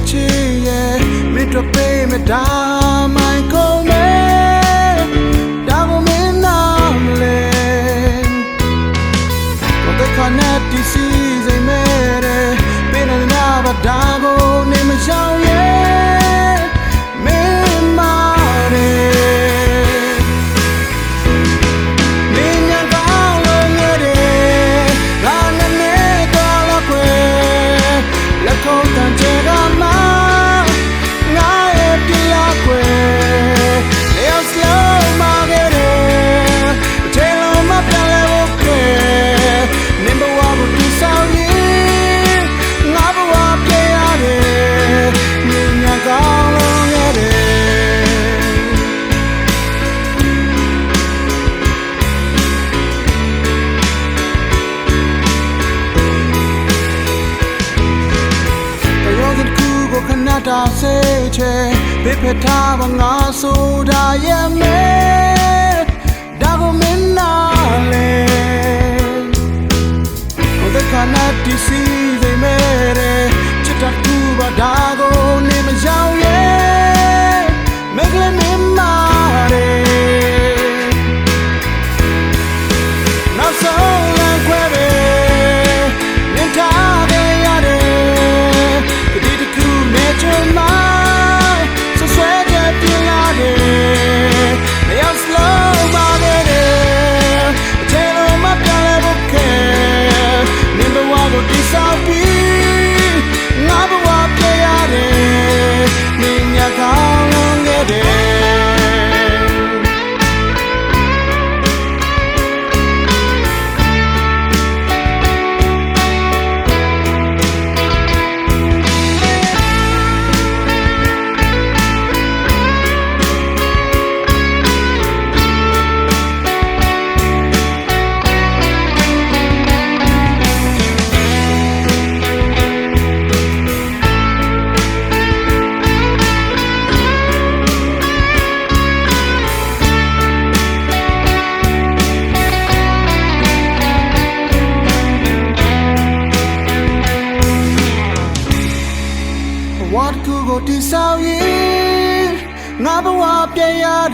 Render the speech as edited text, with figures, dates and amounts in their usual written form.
ချစ်ရဲ့မင်းတို့ပေးမတာမိုင်ကုန်မဲဒါကိုမင်းနာမလဲကိုတဲ့ခနဲ့တီစီစိတ်မဲတဲ့ပေးနေနာပါဒါကိုနေမရှောင်ရဲ့မင်းမာတယ်မင်းညာကောင်းလို့ရတယ်ငါနဲ့နဲ့တော့လောက်ွယ်လက်ခုံးတန်ချေကမှငါရဲ့ပြရကွယ်လေအောင်စလုံးမခဲ့တယ်အချိန်လုံးမပြောင်းလဲဖို့ကဲနေဘဝကိုတူဆောင်ရင်ငါဘဝပြရတယ်မြင်ညာကောင်းလို့ရတယ်ခဏတာစေချေပြဖက်ထားပါငါဆိုတာရဲ့မဲဒါကိုမင်းနာလေကိုတဲ့ခဏတီစီစိတ်မဲတဲ့ချစ်တတ်သူပါဒါကိုနေမရောက်ရဲ့မကလေးမင်းမာတယ်နောက်ဆုံးလမ်းခွဲပဲမြင်ထားခဲ့ရတယ်What could go to Saudi? Never walk, yeah,